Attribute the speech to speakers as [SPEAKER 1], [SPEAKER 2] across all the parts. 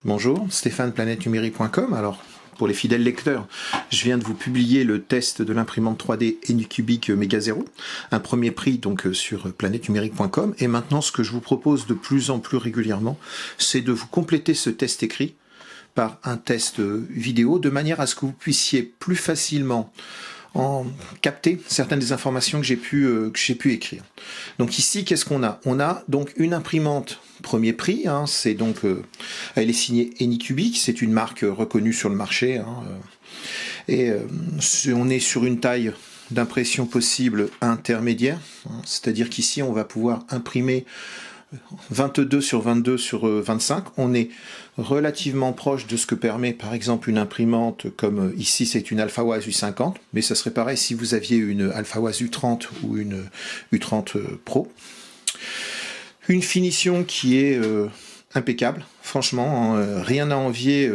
[SPEAKER 1] Bonjour, Stéphane, planètenumérique.com. Alors, pour les fidèles lecteurs, je viens de vous publier le test de l'imprimante 3D Anycubic Mega 0, un premier prix donc sur planètenumérique.com. Et maintenant, ce que je vous propose de plus en plus régulièrement, c'est de vous compléter ce test écrit par un test vidéo, de manière à ce que vous puissiez plus facilement capter certaines des informations que j'ai pu écrire. Donc ici, qu'est-ce qu'on a? On a donc une imprimante premier prix, hein, c'est donc, elle est signée Anycubic, c'est une marque reconnue sur le marché, hein, et on est sur une taille d'impression possible intermédiaire, hein, c'est-à-dire qu'ici on va pouvoir imprimer 22 sur 22 sur 25, on est relativement proche de ce que permet par exemple une imprimante comme ici c'est une AlphaWise U50, mais ça serait pareil si vous aviez une AlphaWise U30 ou une U30 Pro. Une finition qui est impeccable, franchement, hein, rien à envier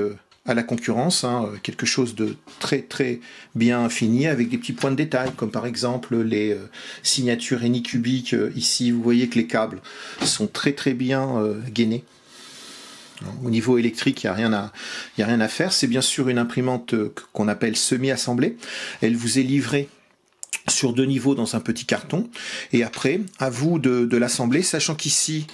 [SPEAKER 1] à la concurrence, hein, quelque chose de très très bien fini avec des petits points de détail comme par exemple les signatures Anycubic. Ici vous voyez que les câbles sont très très bien gainés. Au niveau électrique, il n'y a rien à faire. C'est bien sûr une imprimante qu'on appelle semi-assemblée. Elle vous est livrée sur 2 niveaux dans un petit carton. Et après, à vous de l'assembler, sachant qu'ici,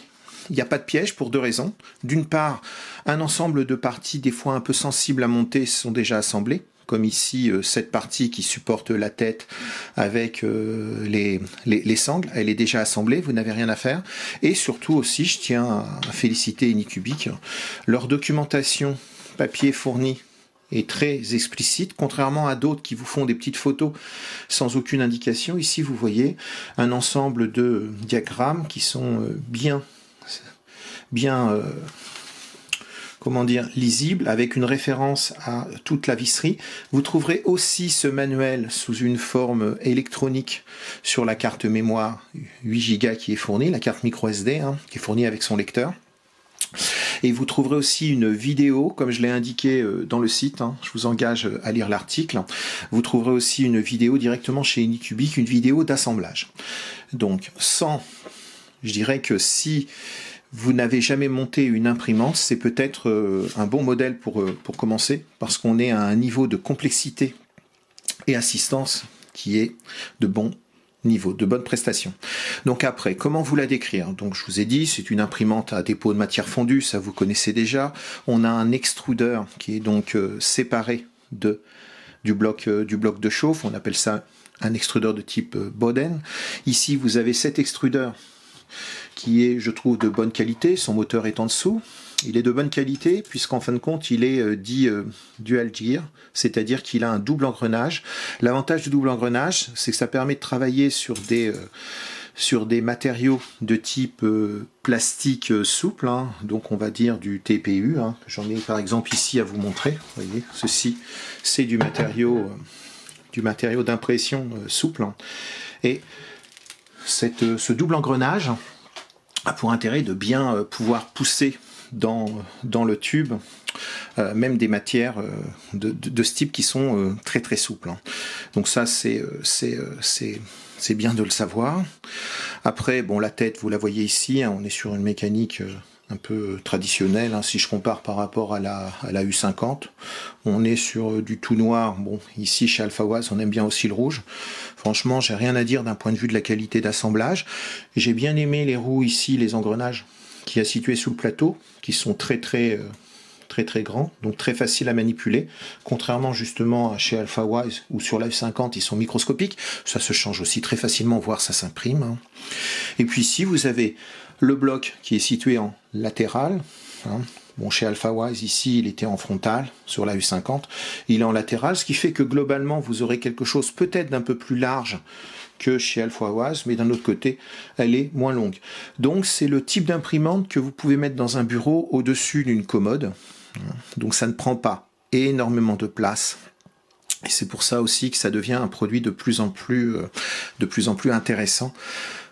[SPEAKER 1] il n'y a pas de piège pour 2 raisons. D'une part, un ensemble de parties des fois un peu sensibles à monter sont déjà assemblées, comme ici cette partie qui supporte la tête avec les sangles, elle est déjà assemblée, vous n'avez rien à faire. Et surtout aussi, je tiens à féliciter Anycubic, leur documentation papier fourni est très explicite, contrairement à d'autres qui vous font des petites photos sans aucune indication. Ici, vous voyez un ensemble de diagrammes qui sont bien comment dire, lisible, avec une référence à toute la visserie. Vous trouverez aussi ce manuel sous une forme électronique sur la carte mémoire 8 Go qui est fournie, la carte micro SD, hein, qui est fournie avec son lecteur. Et vous trouverez aussi une vidéo, comme je l'ai indiqué dans le site, hein, je vous engage à lire l'article. Vous trouverez aussi une vidéo directement chez Anycubic, une vidéo d'assemblage. Donc, je dirais que si vous n'avez jamais monté une imprimante, c'est peut-être un bon modèle pour commencer, parce qu'on est à un niveau de complexité et assistance qui est de bon niveau, de bonne prestation. Donc après, comment vous la décrire? Donc je vous ai dit, c'est une imprimante à dépôt de matière fondue, ça vous connaissez déjà. On a un extrudeur qui est donc séparé du bloc de chauffe, on appelle ça un extrudeur de type Boden. Ici, vous avez cet extrudeur qui est, je trouve, de bonne qualité, son moteur est en dessous. Il est de bonne qualité puisqu'en fin de compte, il est dit dual gear, c'est-à-dire qu'il a un double engrenage. L'avantage du double engrenage, c'est que ça permet de travailler sur des matériaux de type plastique souple, hein, donc on va dire du TPU. Hein. J'en ai par exemple ici à vous montrer. Vous voyez, ceci, c'est du matériau d'impression souple. Hein. Et ce double engrenage a pour intérêt de bien pouvoir pousser dans le tube même des matières de ce type qui sont très très souples. Hein. Donc ça c'est bien de le savoir. Après, bon, la tête, vous la voyez ici, hein, on est sur une mécanique un peu traditionnelle, hein, si je compare par rapport à la U50. On est sur du tout noir. Bon, ici chez AlphaWise, on aime bien aussi le rouge. Franchement, j'ai rien à dire d'un point de vue de la qualité d'assemblage. J'ai bien aimé les roues ici, les engrenages qui a situé sous le plateau, qui sont très grands, donc très faciles à manipuler, contrairement justement à chez AlphaWise où sur la U50 ils sont microscopiques. Ça se change aussi très facilement, voire ça s'imprime. Hein. Et puis ici vous avez le bloc qui est situé en latéral. Hein. Bon, chez AlphaWise, ici, il était en frontal, sur la U50. Il est en latéral, ce qui fait que globalement, vous aurez quelque chose peut-être d'un peu plus large que chez AlphaWise, mais d'un autre côté, elle est moins longue. Donc, c'est le type d'imprimante que vous pouvez mettre dans un bureau au-dessus d'une commode. Donc, ça ne prend pas énormément de place. Et c'est pour ça aussi que ça devient un produit de plus en plus intéressant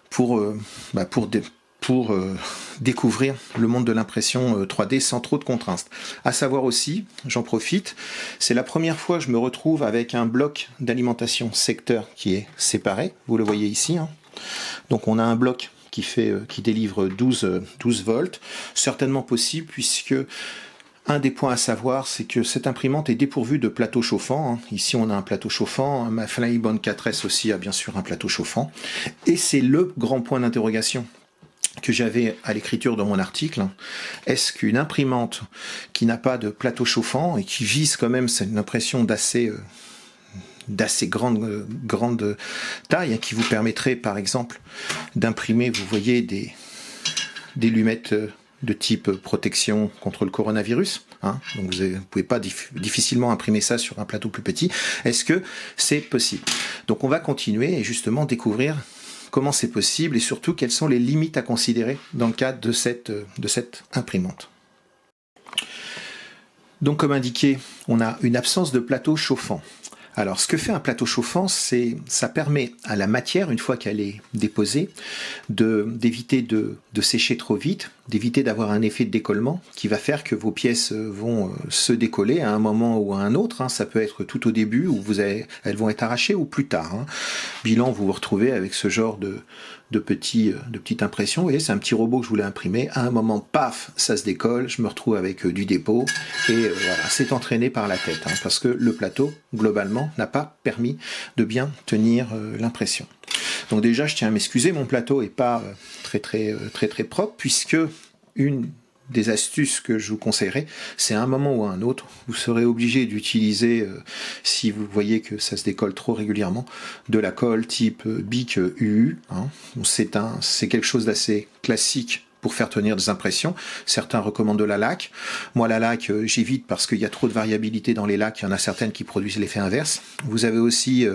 [SPEAKER 1] pour découvrir le monde de l'impression 3D sans trop de contraintes. À savoir aussi, j'en profite, c'est la première fois que je me retrouve avec un bloc d'alimentation secteur qui est séparé, vous le voyez ici. Hein. Donc on a un bloc qui délivre 12 volts, certainement possible puisque Un des points à savoir, c'est que cette imprimante est dépourvue de plateau chauffant. Ici, on a un plateau chauffant. Ma Flybond 4S aussi a bien sûr un plateau chauffant. Et c'est le grand point d'interrogation que j'avais à l'écriture de mon article. Est-ce qu'une imprimante qui n'a pas de plateau chauffant et qui vise quand même une impression d'assez grande taille, qui vous permettrait par exemple d'imprimer, vous voyez, des lunettes de type protection contre le coronavirus, donc vous ne pouvez pas difficilement imprimer ça sur un plateau plus petit. Est-ce que c'est possible? Donc on va continuer et justement découvrir comment c'est possible et surtout quelles sont les limites à considérer dans le cadre de cette imprimante. Donc comme indiqué, on a une absence de plateau chauffant. Alors, ce que fait un plateau chauffant, ça permet à la matière, une fois qu'elle est déposée, d'éviter de sécher trop vite, d'éviter d'avoir un effet de décollement qui va faire que vos pièces vont se décoller à un moment ou à un autre. Ça peut être tout au début où elles vont être arrachées ou plus tard. Bilan, vous vous retrouvez avec ce genre de petite impression. Vous voyez, c'est un petit robot que je voulais imprimer. À un moment, paf, ça se décolle. Je me retrouve avec du dépôt. Et voilà, c'est entraîné par la tête. Parce que le plateau, globalement, n'a pas permis de bien tenir l'impression. Donc déjà, je tiens à m'excuser. Mon plateau n'est pas très propre, puisque une des astuces que je vous conseillerais, c'est à un moment ou à un autre, vous serez obligé d'utiliser, si vous voyez que ça se décolle trop régulièrement, de la colle type Bic UU. C'est quelque chose d'assez classique pour faire tenir des impressions. Certains recommandent de la laque. Moi, la laque, j'évite parce qu'il y a trop de variabilité dans les laques. Il y en a certaines qui produisent l'effet inverse. Vous avez aussi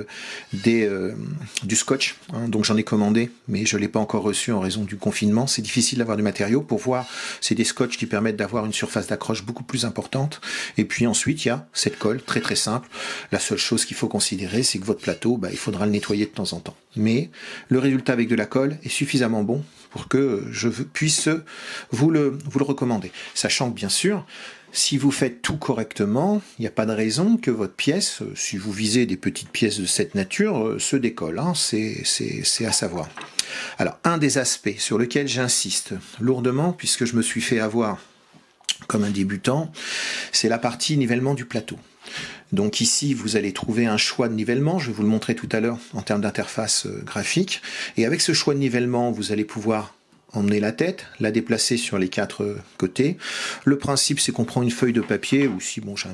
[SPEAKER 1] du scotch, donc j'en ai commandé, mais je ne l'ai pas encore reçu en raison du confinement. C'est difficile d'avoir du matériau. Pour voir, c'est des scotch qui permettent d'avoir une surface d'accroche beaucoup plus importante. Et puis ensuite, il y a cette colle, très simple. La seule chose qu'il faut considérer, c'est que votre plateau, il faudra le nettoyer de temps en temps. Mais le résultat avec de la colle est suffisamment bon pour que je puisse vous le recommander. Sachant que bien sûr, si vous faites tout correctement, il n'y a pas de raison que votre pièce, si vous visez des petites pièces de cette nature, se décolle. C'est à savoir. Alors, un des aspects sur lequel j'insiste lourdement, puisque je me suis fait avoir comme un débutant, c'est la partie nivellement du plateau. Donc ici, vous allez trouver un choix de nivellement, je vais vous le montrer tout à l'heure en termes d'interface graphique. Et avec ce choix de nivellement, vous allez pouvoir emmener la tête, la déplacer sur les 4 côtés. Le principe, c'est qu'on prend une feuille de papier, ou si bon, j'ai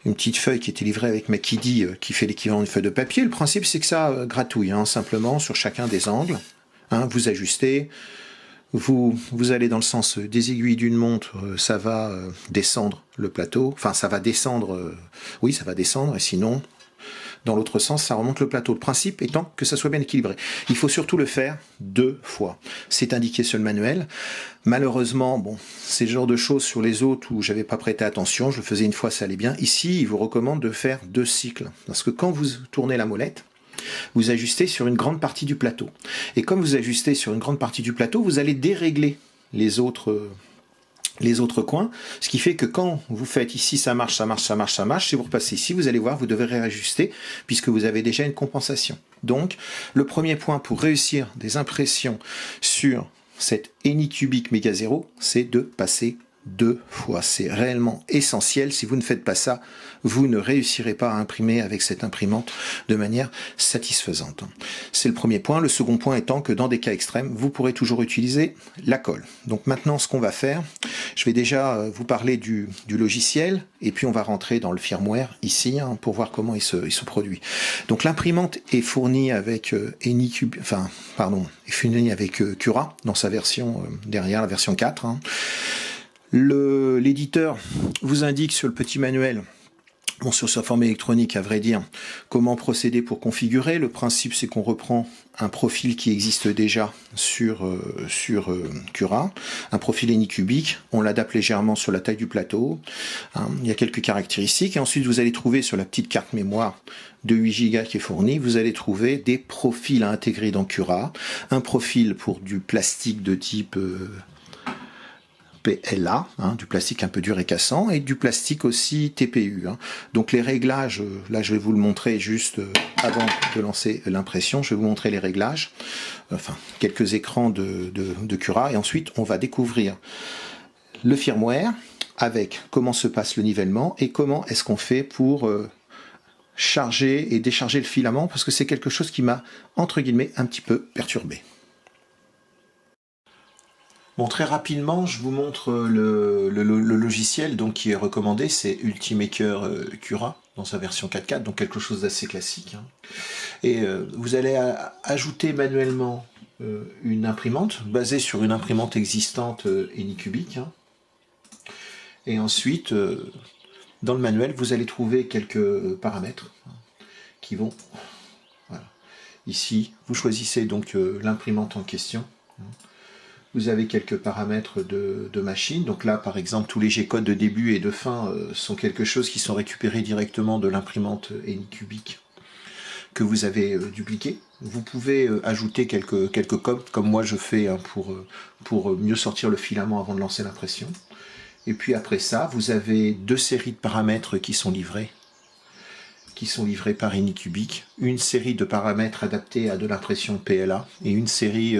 [SPEAKER 1] une petite feuille qui était livrée avec ma Kiddy qui fait l'équivalent d'une feuille de papier. Le principe, c'est que ça gratouille, simplement sur chacun des angles. Vous ajustez. Vous allez dans le sens des aiguilles d'une montre, ça va descendre le plateau, enfin ça va descendre, oui ça va descendre, et sinon dans l'autre sens ça remonte le plateau. Le principe étant que ça soit bien équilibré. Il faut surtout le faire 2 fois. C'est indiqué sur le manuel. Malheureusement, bon, c'est le genre de choses sur les autres où j'avais pas prêté attention, je le faisais une fois, ça allait bien. Ici, il vous recommande de faire 2 cycles, parce que quand vous tournez la molette, vous ajustez sur une grande partie du plateau. Et comme vous ajustez sur une grande partie du plateau, vous allez dérégler les autres coins, ce qui fait que quand vous faites ici, ça marche, si vous repassez ici, vous allez voir, vous devez réajuster, puisque vous avez déjà une compensation. Donc, le premier point pour réussir des impressions sur cette Anycubic Mega Zero, c'est de passer 2 fois. C'est réellement essentiel. Si vous ne faites pas ça, vous ne réussirez pas à imprimer avec cette imprimante de manière satisfaisante. C'est le premier point. Le second point étant que dans des cas extrêmes, vous pourrez toujours utiliser la colle. Donc maintenant, ce qu'on va faire, je vais déjà vous parler du logiciel et puis on va rentrer dans le firmware ici pour voir comment il se produit. Donc l'imprimante est fournie avec Cura dans sa version derrière, la version 4. L'éditeur vous indique sur le petit manuel, sur sa forme électronique à vrai dire, comment procéder pour configurer. Le principe c'est qu'on reprend un profil qui existe déjà sur Cura, un profil Anycubic, on l'adapte légèrement sur la taille du plateau, il y a quelques caractéristiques, et ensuite vous allez trouver sur la petite carte mémoire de 8 Go qui est fournie, vous allez trouver des profils à intégrer dans Cura, un profil pour du plastique de type PLA, du plastique un peu dur et cassant, et du plastique aussi TPU. Donc les réglages, là je vais vous le montrer juste avant de lancer l'impression, je vais vous montrer les réglages, enfin quelques écrans de Cura, et ensuite on va découvrir le firmware, avec comment se passe le nivellement et comment est-ce qu'on fait pour charger et décharger le filament, parce que c'est quelque chose qui m'a, entre guillemets, un petit peu perturbé. Bon, très rapidement, je vous montre le logiciel donc, qui est recommandé, c'est Ultimaker Cura dans sa version 4.4, donc quelque chose d'assez classique. Et vous allez ajouter manuellement une imprimante basée sur une imprimante existante Anycubic. Et ensuite, dans le manuel, vous allez trouver quelques paramètres qui vont... Voilà. Ici, vous choisissez donc l'imprimante en question. Vous avez quelques paramètres de machine. Donc là, par exemple, tous les G-codes de début et de fin sont quelque chose qui sont récupérés directement de l'imprimante Anycubic que vous avez dupliqué. Vous pouvez ajouter quelques codes, comme moi je fais pour mieux sortir le filament avant de lancer l'impression. Et puis après ça, vous avez deux séries de paramètres qui sont livrés par Anycubic, une série de paramètres adaptés à de l'impression PLA et une série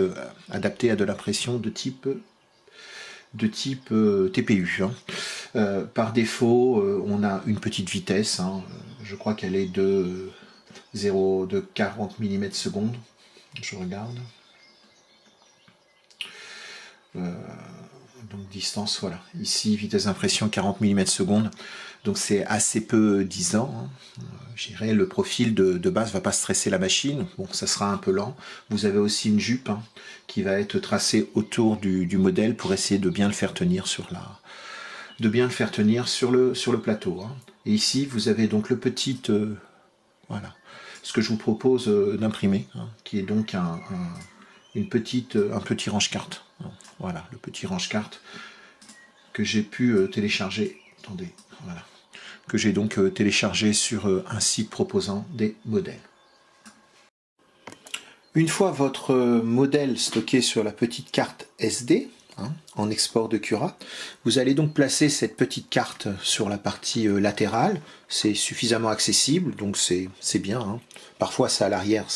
[SPEAKER 1] adaptée à de l'impression de type TPU. Par défaut, on a une petite vitesse, je crois qu'elle est de 40 mm seconde. Je regarde. Donc distance, voilà. Ici, vitesse d'impression 40 mm seconde. Donc c'est assez peu disant. Je dirais, le profil de base ne va pas stresser la machine. Bon, ça sera un peu lent. Vous avez aussi une jupe qui va être tracée autour du modèle pour essayer de bien le faire tenir sur le plateau. Et ici, vous avez donc le petit... voilà. Ce que je vous propose d'imprimer, qui est donc un petit range-carte. Voilà, le petit range-carte que j'ai pu télécharger. Attendez, voilà. Que j'ai donc téléchargé sur un site proposant des modèles. Une fois votre modèle stocké sur la petite carte SD, en export de Cura, vous allez donc placer cette petite carte sur la partie latérale. C'est suffisamment accessible, donc c'est bien. Parfois, ça à l'arrière,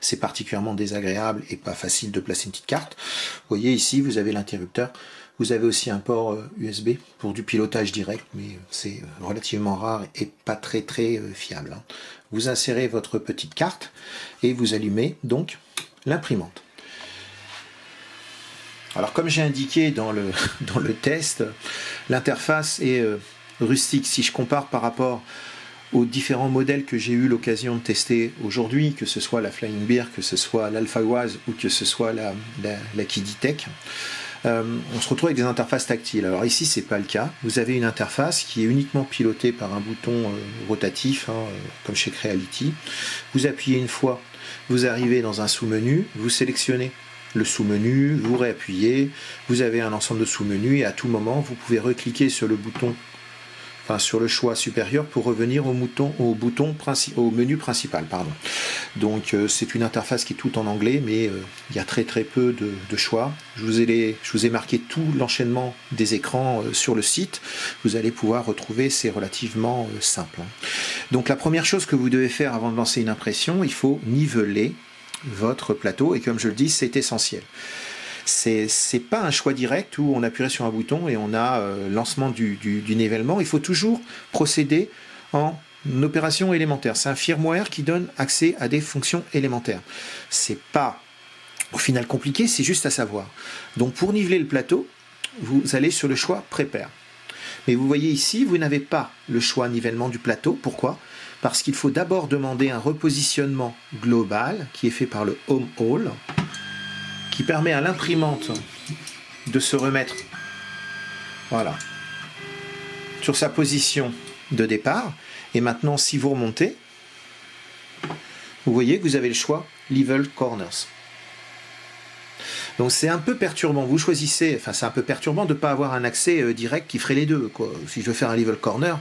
[SPEAKER 1] c'est particulièrement désagréable et pas facile de placer une petite carte. Vous voyez ici, vous avez l'interrupteur. Vous avez aussi un port USB pour du pilotage direct, mais c'est relativement rare et pas très fiable. Vous insérez votre petite carte et vous allumez donc l'imprimante. Alors comme j'ai indiqué dans le test, l'interface est rustique. Si je compare par rapport aux différents modèles que j'ai eu l'occasion de tester aujourd'hui, que ce soit la Flying Bear, que ce soit l'AlphaWise ou que ce soit la Kiditech, on se retrouve avec des interfaces tactiles. Alors ici c'est pas le cas, vous avez une interface qui est uniquement pilotée par un bouton rotatif, comme chez Creality. Vous appuyez une fois, vous arrivez dans un sous-menu, vous sélectionnez le sous-menu, vous réappuyez, vous avez un ensemble de sous-menus et à tout moment vous pouvez recliquer sur le bouton, sur le choix supérieur pour revenir au menu principal. Donc c'est une interface qui est toute en anglais, mais il y a très peu de choix. Je vous ai marqué tout l'enchaînement des écrans sur le site. Vous allez pouvoir retrouver, c'est relativement simple. Donc la première chose que vous devez faire avant de lancer une impression, il faut niveler votre plateau, et comme je le dis, c'est essentiel. C'est pas un choix direct où on appuierait sur un bouton et on a lancement du nivellement. Il faut toujours procéder en opération élémentaire. C'est un firmware qui donne accès à des fonctions élémentaires. C'est pas au final compliqué, c'est juste à savoir. Donc pour niveler le plateau, vous allez sur le choix Prepare. Mais vous voyez ici, vous n'avez pas le choix nivellement du plateau. Pourquoi ? Parce qu'il faut d'abord demander un repositionnement global qui est fait par le Home Hall, qui permet à l'imprimante de se remettre sur sa position de départ. Et maintenant, si vous remontez, vous voyez que vous avez le choix Level Corners. Donc c'est un peu perturbant. Vous choisissez, c'est un peu perturbant de ne pas avoir un accès direct qui ferait les deux. Si je veux faire un level corner,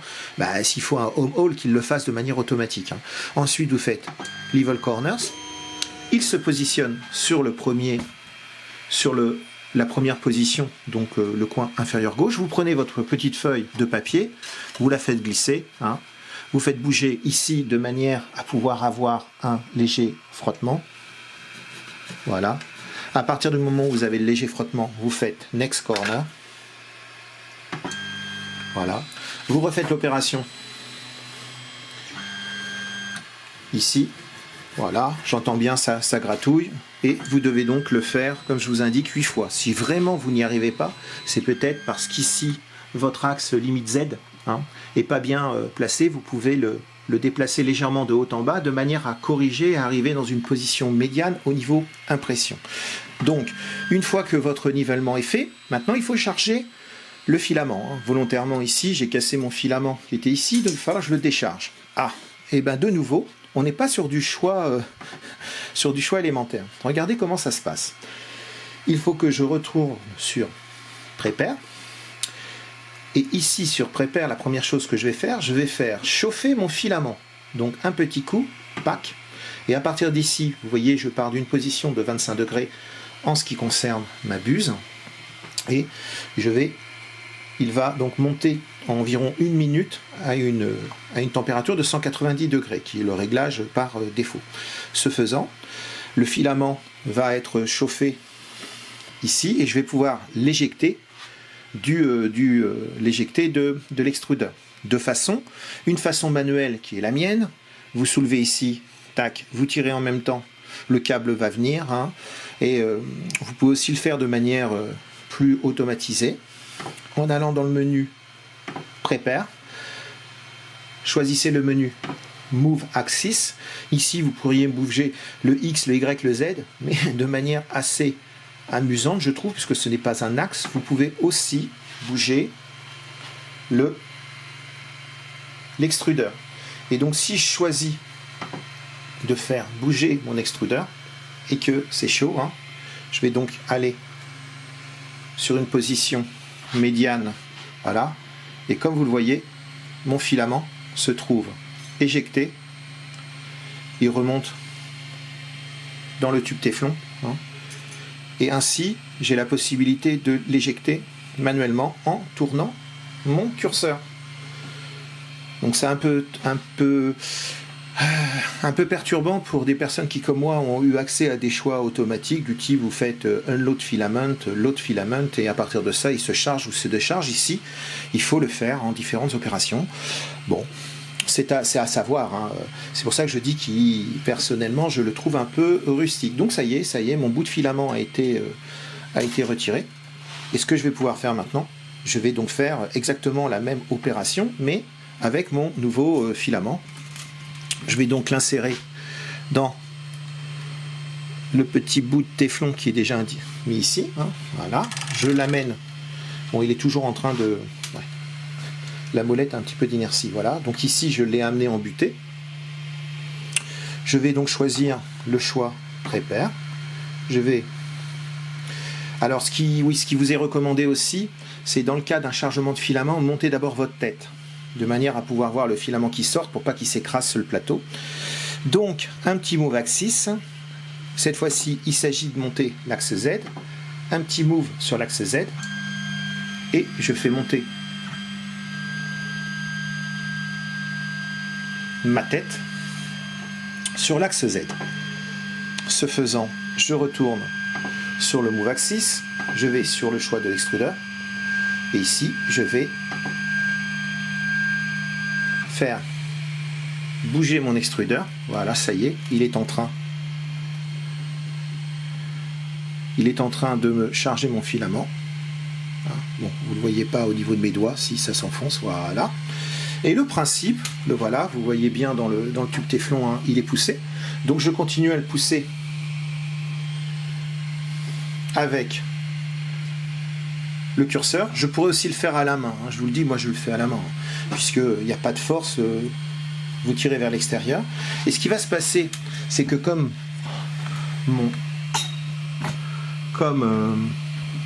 [SPEAKER 1] s'il faut un home hall qu'il le fasse de manière automatique. Ensuite, vous faites level corners. Il se positionne sur la première position, donc le coin inférieur gauche. Vous prenez votre petite feuille de papier, vous la faites glisser, vous faites bouger ici de manière à pouvoir avoir un léger frottement. Voilà. À partir du moment où vous avez le léger frottement, vous faites Next Corner. Voilà. Vous refaites l'opération. Ici. Voilà. J'entends bien ça gratouille. Et vous devez donc le faire, comme je vous indique, 8 fois. Si vraiment vous n'y arrivez pas, c'est peut-être parce qu'ici, votre axe limite Z est pas bien placé. Vous pouvez le déplacer légèrement de haut en bas, de manière à corriger et arriver dans une position médiane au niveau impression. Donc, une fois que votre nivellement est fait, maintenant il faut charger le filament. Volontairement ici, j'ai cassé mon filament qui était ici, donc il va falloir que je le décharge. Ah, et bien de nouveau, on n'est pas sur du choix élémentaire. Regardez comment ça se passe. Il faut que je retourne sur Prepare. Et ici sur Prepare, la première chose que je vais faire chauffer mon filament. Donc un petit coup, pack. Et à partir d'ici, vous voyez, je pars d'une position de 25 degrés en ce qui concerne ma buse. Et il va donc monter en environ 1 minute à une température de 190 degrés, qui est le réglage par défaut. Ce faisant, le filament va être chauffé ici et je vais pouvoir l'éjecter de l'extrudeur. Une façon manuelle qui est la mienne, vous soulevez ici, tac, vous tirez en même temps, le câble va venir, et vous pouvez aussi le faire de manière plus automatisée, en allant dans le menu Prepare, choisissez le menu Move Axis, ici vous pourriez bouger le X, le Y, le Z, mais de manière assez amusante je trouve, puisque ce n'est pas un axe, vous pouvez aussi bouger l'extrudeur. Et donc si je choisis de faire bouger mon extrudeur, et que c'est chaud, je vais donc aller sur une position médiane, voilà, et comme vous le voyez, mon filament se trouve éjecté, il remonte dans le tube Téflon, et ainsi j'ai la possibilité de l'éjecter manuellement en tournant mon curseur. Donc c'est un peu perturbant pour des personnes qui comme moi ont eu accès à des choix automatiques du type vous faites unload filament, load filament, et à partir de ça il se charge ou se décharge. Ici il faut le faire en différentes opérations. Bon, c'est à savoir, c'est pour ça que je dis que personnellement je le trouve un peu rustique. Donc ça y est, mon bout de filament a été retiré, et ce que je vais pouvoir faire maintenant, je vais donc faire exactement la même opération mais avec mon nouveau filament. Je vais donc l'insérer dans le petit bout de téflon qui est déjà mis ici. Voilà, je l'amène. Bon, il est toujours en train de... Ouais. La molette a un petit peu d'inertie. Voilà, donc ici je l'ai amené en butée. Je vais donc choisir le choix Prepare. Je vais... Alors ce qui vous est recommandé aussi, c'est dans le cas d'un chargement de filament, montez d'abord votre tête, de manière à pouvoir voir le filament qui sort pour pas qu'il s'écrase sur le plateau. Donc un petit move axis, cette fois-ci il s'agit de monter l'axe Z, un petit move sur l'axe Z, et je fais monter ma tête sur l'axe Z. Ce faisant, je retourne sur le move axis, je vais sur le choix de l'extrudeur, et ici je vais faire bouger mon extrudeur. Voilà, ça y est, il est en train de me charger mon filament. Bon, vous ne le voyez pas au niveau de mes doigts, si ça s'enfonce, voilà. Et le principe, le voilà, vous voyez bien dans le tube Téflon, il est poussé. Donc je continue à le pousser avec le curseur. Je pourrais aussi le faire à la main, je vous le dis, moi je le fais à la main, puisqu'il n'y a pas de force, vous tirez vers l'extérieur. Et ce qui va se passer, c'est que comme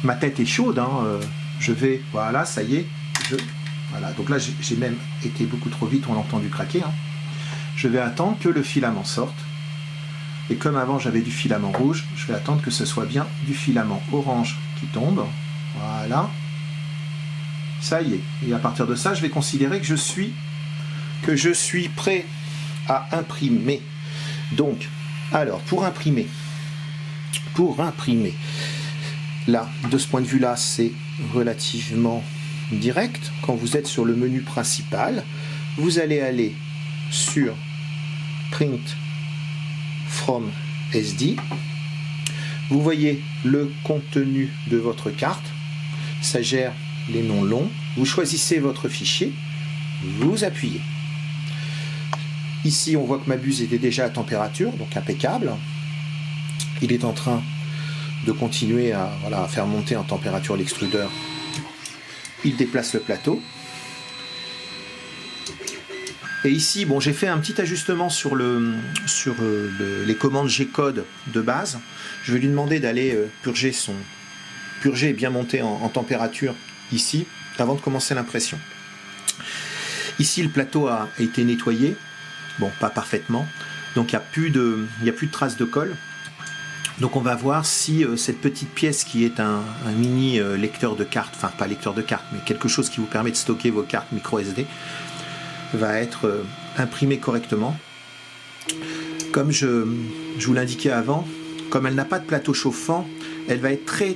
[SPEAKER 1] ma tête est chaude, je vais, voilà, ça y est, voilà, donc là j'ai même été beaucoup trop vite, on l'a entendu craquer, je vais attendre que le filament sorte, et comme avant j'avais du filament rouge, je vais attendre que ce soit bien du filament orange qui tombe, voilà, ça y est, et à partir de ça je vais considérer que je suis prêt à imprimer. Donc, alors pour imprimer, là, de ce point de vue là, c'est relativement direct, quand vous êtes sur le menu principal, vous allez aller sur Print from SD. Vous voyez le contenu de votre carte. Ça gère les noms longs. Vous choisissez votre fichier. Vous appuyez. Ici, on voit que ma buse était déjà à température, donc impeccable. Il est en train de continuer à, voilà, à faire monter en température l'extrudeur. Il déplace le plateau. Et ici, bon, j'ai fait un petit ajustement sur les commandes G-code de base. Je vais lui demander d'aller purger et bien monter en température ici, avant de commencer l'impression. Ici, le plateau a été nettoyé. Bon, pas parfaitement. Donc, il n'y a plus de traces de colle. Donc, on va voir si cette petite pièce qui est un mini lecteur de cartes, enfin, pas lecteur de cartes, mais quelque chose qui vous permet de stocker vos cartes micro SD, va être imprimée correctement. Comme je vous l'indiquais avant, comme elle n'a pas de plateau chauffant, elle va être très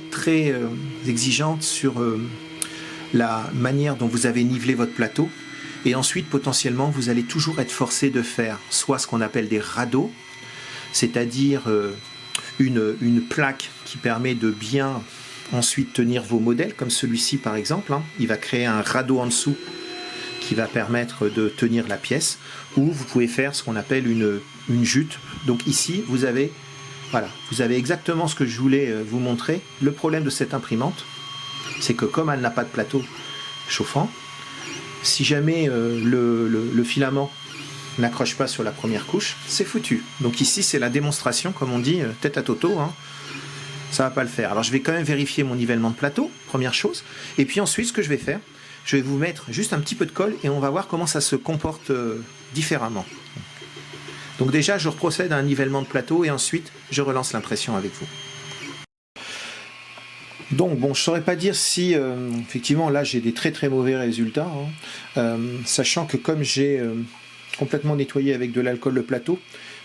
[SPEAKER 1] exigeante sur la manière dont vous avez nivelé votre plateau. Et ensuite, potentiellement, vous allez toujours être forcé de faire soit ce qu'on appelle des rados, c'est-à-dire une plaque qui permet de bien ensuite tenir vos modèles, comme celui-ci par exemple. Il va créer un radeau en dessous qui va permettre de tenir la pièce, ou vous pouvez faire ce qu'on appelle une jute. Donc ici, vous avez exactement ce que je voulais vous montrer. Le problème de cette imprimante, c'est que comme elle n'a pas de plateau chauffant, si jamais le filament n'accroche pas sur la première couche, c'est foutu. Donc ici, c'est la démonstration, comme on dit, tête à Toto, hein. Ça va pas le faire. Alors je vais quand même vérifier mon nivellement de plateau, première chose. Et puis ensuite, ce que je vais faire, je vais vous mettre juste un petit peu de colle et on va voir comment ça se comporte différemment. Donc déjà, je procède à un nivellement de plateau et ensuite, je relance l'impression avec vous. Donc bon, je ne saurais pas dire si effectivement là j'ai des très mauvais résultats, hein. Sachant que comme j'ai complètement nettoyé avec de l'alcool le plateau,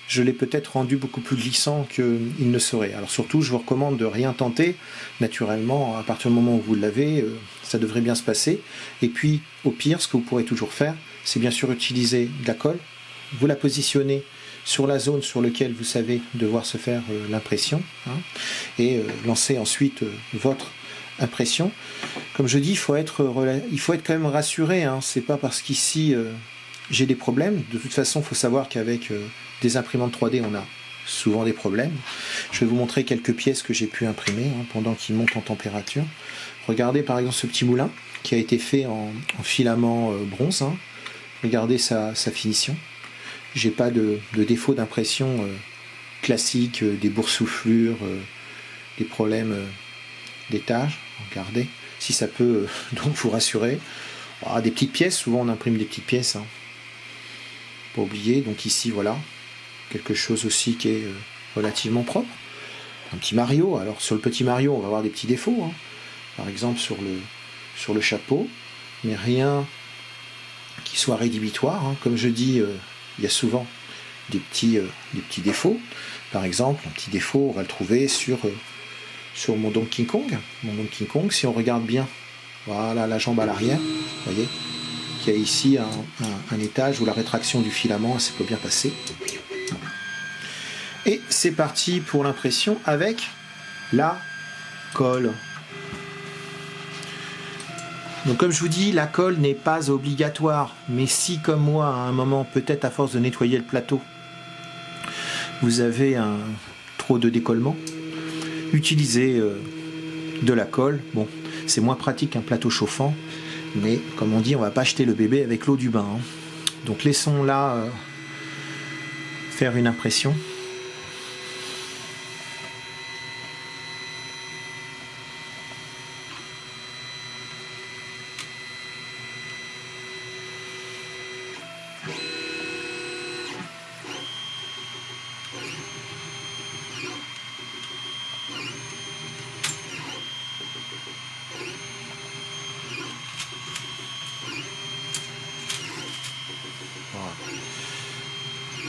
[SPEAKER 1] je l'ai peut-être rendu beaucoup plus glissant qu'il ne serait. Alors surtout, je vous recommande de rien tenter. Naturellement, à partir du moment où vous l'avez, ça devrait bien se passer. Et puis, au pire, ce que vous pourrez toujours faire, c'est bien sûr utiliser de la colle. Vous la positionnez sur la zone sur laquelle vous savez devoir se faire l'impression, hein, et lancer ensuite votre impression. Comme je dis, il faut être quand même rassuré, hein. C'est pas parce qu'ici j'ai des problèmes. De toute façon, il faut savoir qu'avec des imprimantes 3D, on a souvent des problèmes. Je vais vous montrer quelques pièces que j'ai pu imprimer, hein, pendant qu'ils montent en température. Regardez par exemple ce petit moulin qui a été fait en filament bronze, hein. Regardez sa finition. J'ai pas de défaut d'impression classique, des boursouflures, des problèmes d'étage. Regardez, si ça peut donc vous rassurer. Ah, des petites pièces, souvent on imprime des petites pièces, hein. Pas oublier, donc ici voilà, quelque chose aussi qui est relativement propre. Un petit Mario, alors sur le petit Mario on va avoir des petits défauts, hein. Par exemple sur le chapeau, mais rien qui soit rédhibitoire, hein. Comme je dis, il y a souvent des petits défauts. Par exemple, un petit défaut, on va le trouver sur mon Donkey Kong. Mon Donkey Kong, si on regarde bien, voilà la jambe à l'arrière, vous voyez, qu'il y a ici un étage où la rétraction du filament s'est bien passée. Et c'est parti pour l'impression avec la colle. Donc comme je vous dis, la colle n'est pas obligatoire, mais si comme moi, à un moment, peut-être à force de nettoyer le plateau, vous avez trop de décollement, utilisez de la colle. Bon, c'est moins pratique qu'un plateau chauffant, mais comme on dit, on va pas jeter le bébé avec l'eau du bain, hein. Donc laissons-la faire une impression.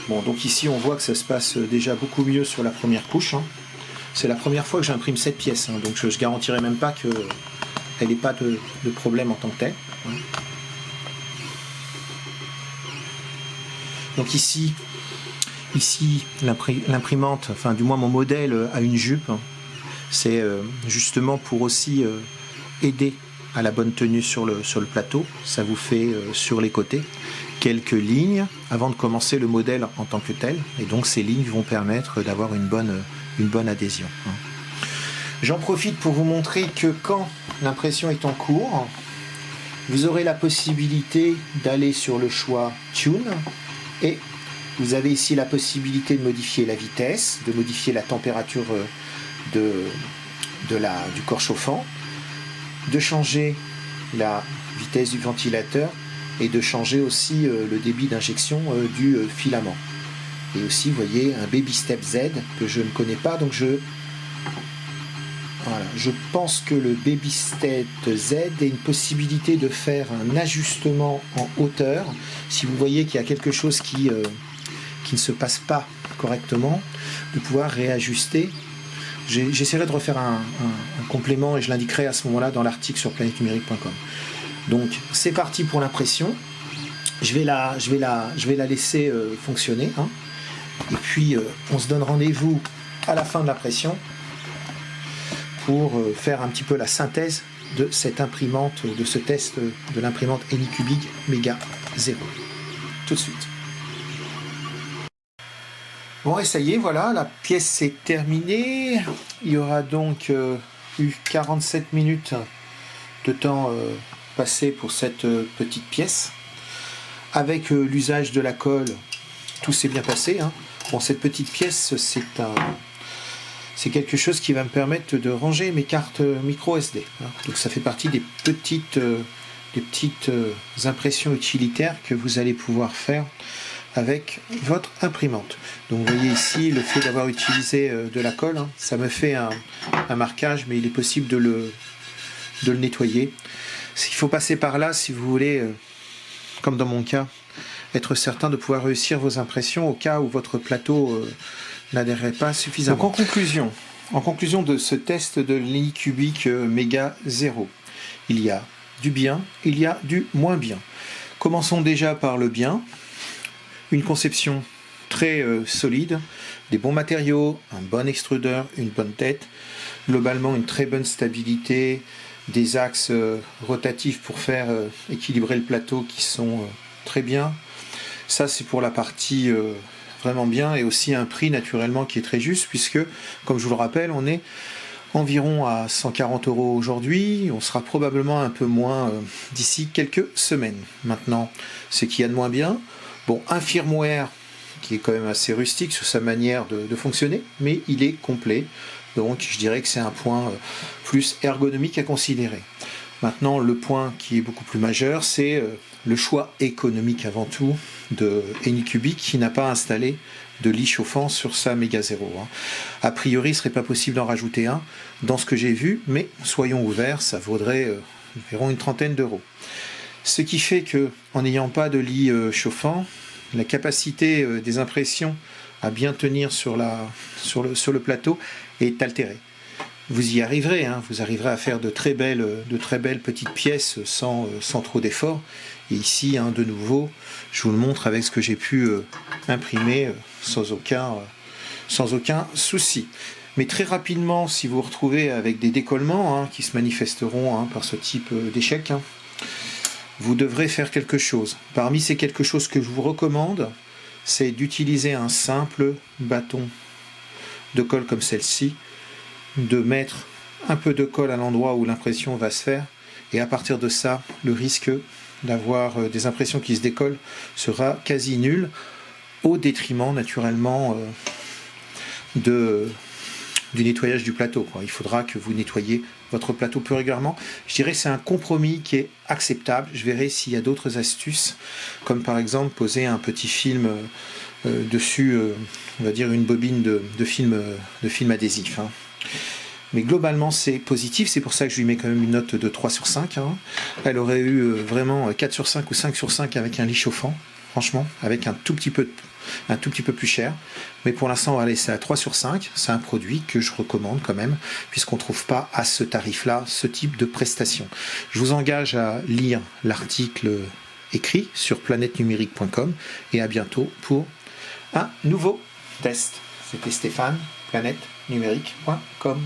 [SPEAKER 1] Bon, donc ici on voit que ça se passe déjà beaucoup mieux sur la première couche, hein. C'est la première fois que j'imprime cette pièce, hein, donc je garantirai même pas elle n'ait pas de problème en tant que tel. Donc ici l'imprimante, enfin du moins mon modèle a une jupe. C'est justement pour aussi aider à la bonne tenue sur le plateau. Ça vous fait sur les côtés quelques lignes avant de commencer le modèle en tant que tel. Et donc ces lignes vont permettre d'avoir une bonne adhésion. J'en profite pour vous montrer que quand l'impression est en cours, vous aurez la possibilité d'aller sur le choix Tune et vous avez ici la possibilité de modifier la vitesse, de modifier la température du corps chauffant, de changer la vitesse du ventilateur et de changer aussi le débit d'injection du filament. Et aussi, vous voyez, un Baby Step Z que je ne connais pas, donc je pense que le Baby Step Z est une possibilité de faire un ajustement en hauteur. Si vous voyez qu'il y a quelque chose qui ne se passe pas correctement, de pouvoir réajuster. J'essaierai de refaire un complément et je l'indiquerai à ce moment-là dans l'article sur planètenumérique.com. Donc c'est parti pour l'impression. Je vais la laisser fonctionner. Et puis on se donne rendez-vous à la fin de l'impression pour faire un petit peu la synthèse de cette imprimante, de ce test de l'imprimante Anycubic Mega 0. Tout de suite. Bon, et ça y est, voilà, la pièce est terminée. Il y aura donc eu 47 minutes de temps passé pour cette petite pièce. Avec l'usage de la colle, tout s'est bien passé. Bon, cette petite pièce, c'est quelque chose qui va me permettre de ranger mes cartes micro SD. Donc ça fait partie des petites impressions utilitaires que vous allez pouvoir faire avec votre imprimante. Donc vous voyez ici le fait d'avoir utilisé de la colle, ça me fait un marquage, mais il est possible de le nettoyer. Il faut passer par là si vous voulez, comme dans mon cas, être certain de pouvoir réussir vos impressions au cas où votre plateau n'adhérerait pas suffisamment. Donc en conclusion de ce test de l'Anycubic Mega 0, il y a du bien, il y a du moins bien. Commençons déjà par le bien. Une conception très solide, des bons matériaux, un bon extrudeur, une bonne tête, globalement une très bonne stabilité, des axes rotatifs pour faire équilibrer le plateau qui sont très bien. Ça c'est pour la partie vraiment bien, et aussi un prix naturellement qui est très juste puisque, comme je vous le rappelle, on est environ à 140 € aujourd'hui, on sera probablement un peu moins d'ici quelques semaines. Maintenant, ce qu'il y a de moins bien, bon, un firmware qui est quand même assez rustique sur sa manière de fonctionner, mais il est complet, donc je dirais que c'est un point plus ergonomique à considérer. Maintenant, le point qui est beaucoup plus majeur, c'est le choix économique avant tout de Anycubic qui n'a pas installé de lit chauffant sur sa Mega 0. A priori, il ne serait pas possible d'en rajouter un dans ce que j'ai vu, mais soyons ouverts, ça vaudrait environ une trentaine d'euros. Ce qui fait que, en n'ayant pas de lit chauffant, la capacité des impressions à bien tenir sur le plateau est altérée. Vous y arriverez, vous arriverez à faire de très belles petites pièces sans trop d'efforts. Et ici, de nouveau, je vous le montre avec ce que j'ai pu imprimer sans aucun souci. Mais très rapidement, si vous vous retrouvez avec des décollements qui se manifesteront par ce type d'échec, vous devrez faire quelque chose. Parmi ces quelque chose que je vous recommande, c'est d'utiliser un simple bâton de colle comme celle-ci, de mettre un peu de colle à l'endroit où l'impression va se faire, et à partir de ça, le risque d'avoir des impressions qui se décollent sera quasi nul, au détriment naturellement du nettoyage du plateau. Il faudra que vous nettoyiez votre plateau plus régulièrement. Je dirais que c'est un compromis qui est acceptable. Je verrai s'il y a d'autres astuces, comme par exemple poser un petit film dessus, on va dire une bobine de film adhésif. Mais globalement c'est positif, c'est pour ça que je lui mets quand même une note de 3 sur 5. Elle aurait eu vraiment 4 sur 5 ou 5 sur 5 avec un lit chauffant. franchement, avec un tout petit peu plus cher. Mais pour l'instant, on va laisser à 3 sur 5. C'est un produit que je recommande quand même, puisqu'on ne trouve pas à ce tarif-là ce type de prestation. Je vous engage à lire l'article écrit sur planètenumérique.com et à bientôt pour un nouveau test. C'était Stéphane, planètenumérique.com.